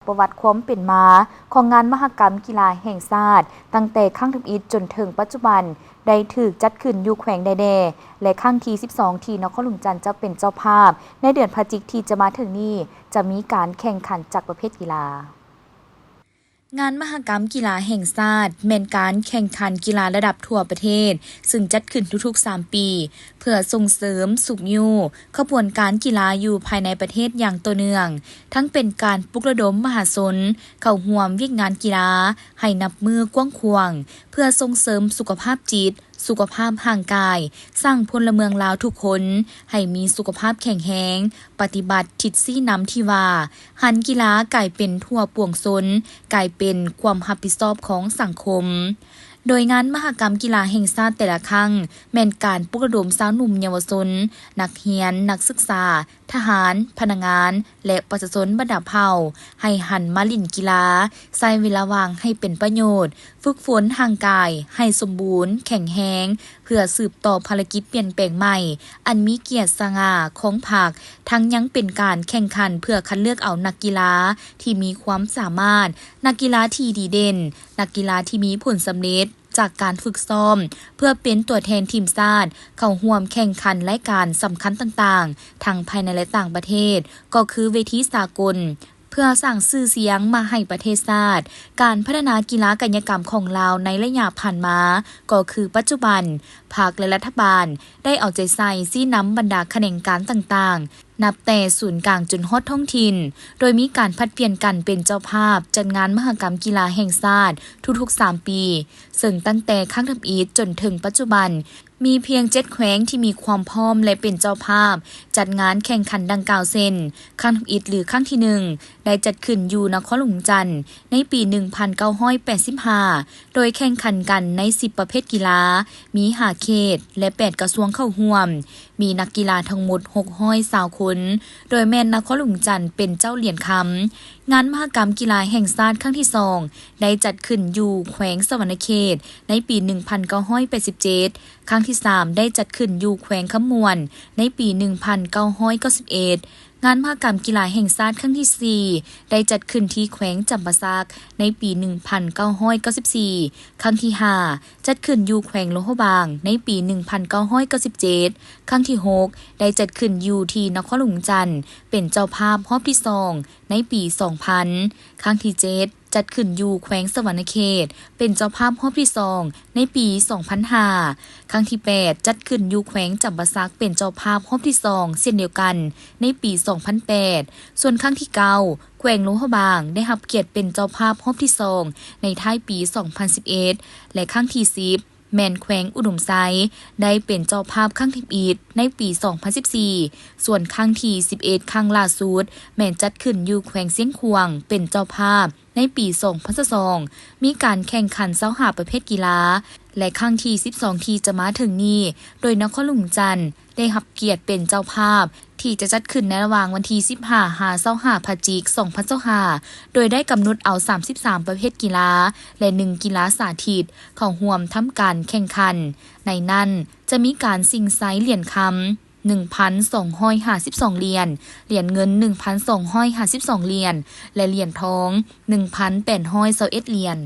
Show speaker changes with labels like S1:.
S1: ประวัติความเป็นมาของงานมหกรรมกีฬาแห่งชาติตั้งแต่ครั้งทำอิฐจนถึงปัจจุบันได้ถูกจัดขึ้นอยู่แขวงใดๆและครั้งที่ 12 ที่นครหลวงจันทร์จะเป็นเจ้าภาพในเดือนพฤศจิกายนที่จะมาถึงนี้จะมีการแข่งขันจากประเภทกีฬางานมหกรรมกีฬาแห่งชาติเป็นการแข่งขันกีฬาระดับทั่วประเทศซึ่งจัดขึ้นทุกๆ 3 ปีเพื่อส่งเสริมสุขอยู่ขบวนการกีฬาอยู่ภายในประเทศอย่างต่อเนื่องทั้งเป็นการปลุกระดมมหาชนเข้าร่วมวิ่งงานกีฬาให้นับมือกว้างขวางเพื่อส่งเสริมสุขภาพจิตสุขภาพร่างกายสร้างพลเมืองลาวทุกคนให้มีสุขภาพแข็งแรงปฏิบัติทิศซี่นำที่ว่าหันกีฬากลายเป็นทั่วปวงชนกลายเป็นความรับผิดชอบของสังคมโดยงานมหกรรมกีฬาแห่งชาติแต่ละครั้งแม่นการปลุกระดมสาวหนุ่มเยาวชนนักเรียนนักศึกษาทหารพนักงานและประชาชนบรรดาเผ่าให้หันมาเล่นกีฬาใช้เวลาว่างให้เป็นประโยชน์ฝึกฝนร่างกายให้สมบูรณ์แข็งแรงเพื่อสืบต่อภารกิจเปลี่ยนแปลงใหม่อันมีเกียรติสง่าของพรรคทั้งยังเป็นการแข่งขันเพื่อคัดเลือกเอานักกีฬาที่มีความสามารถนักกีฬาที่ดีเด่นนักกีฬาที่มีผลสำเร็จจากการฝึกซ้อมเพื่อเป็นตัวแทนทีมชาติเข้าร่วมแข่งขันรายการสำคัญต่างๆทั้งภายในและต่างประเทศก็คือเวทีสากลเพื่อสร้างชื่อเสียงมาให้ประเทศชาติการพัฒนากีฬากายกรรมของลาวในระยะผ่านมาก็คือปัจจุบันภาคและรัฐบาลได้เอาใจใส่ซี้นำบรรดาแขนงการต่างๆนับแต่ศูนย์กลางจนฮอดท้องถิ่นโดยมีการผลัดเปลี่ยนกันเป็นเจ้าภาพจัดงานมหกรรมกีฬาแห่งชาติทุกๆ 3 ปีซึ่งตั้งแต่ครั้งทำอิฐจนถึงปัจจุบันมีเพียง7แขวงที่มีความพร้อมและเป็นเจ้าภาพจัดงานแข่งขันดังกล่าวเช่นครั้งทำอิฐหรือครั้งที่1ได้จัดขึ้นอยู่นครหลวงจันทร์ในปี 1985 โดยแข่งขันกันใน10ประเภทกีฬามี5เขตและ8กระทรวงเข้าร่วมมีนักกีฬาทั้งหมด620 คนโดยแม่นนครหลวงจันทร์เป็นเจ้าเหรียญคำงานมหกรรมกีฬาแห่งชาติครั้งที่2ได้จัดขึ้นอยู่แขวงสวรรณเขตในปี 1987 ครั้งที่3ได้จัดขึ้นอยู่แขวงคำมวนในปี 1991 งานมหกรรมกีฬาแห่งชาติครั้งที่4ได้จัดขึ้นที่แขวงจำปาสักในปี 1994 ครั้งที่5จัดขึ้นอยู่แขวงหลวงพระบางในปี 1997 ครั้งที่6ได้จัดขึ้นอยู่ที่นครหลวงจันทร์เป็นเจ้าภาพรอบที่2ในปี 2000 ครั้งที่7จัดขึ้นอยู่แขวงสวรรณเขตเป็นเจ้าภาพรอบที่2ในปี 2005 ครั้งที่8จัดขึ้นอยู่แขวงจำปาสักเป็นเจ้าภาพรอบที่2เช่นเดียวกันในปี 2008 ส่วนครั้งที่9แขวงหลวงพระบางได้รับเกียรติเป็นเจ้าภาพรอบที่2ในท้ายปี 2011 และครั้งที่10แม่นแขวงอุดมไซได้เป็นเจ้าภาพครั้งที่11ในปี 2014 ส่วนครั้งที่11ครั้งล่าสุดแม่นจัดขึ้นอยู่แขวงเสียงขวางเป็นเจ้าภาพในปี 2022 มีการแข่งขัน25ประเภทกีฬาและครั้งที่12ที่จะมาถึงนี้โดยนครหลวงจันทร์ได้รับเกียรติเป็นเจ้าภาพที่จะจัดขึ้นในระหว่างวันที่15-25 พฤศจิกายน 2025 โดยได้กำหนดเอา33ประเภทกีฬาและ1กีฬาสาธิตเข้าร่วมทำการแข่งขันในนั้นจะมีการชิงไซเหรียญคำ1,252 เหรียญเหรียญเงิน 1,252 เหรียญและเหรียญทอง 1,821 เหรียญ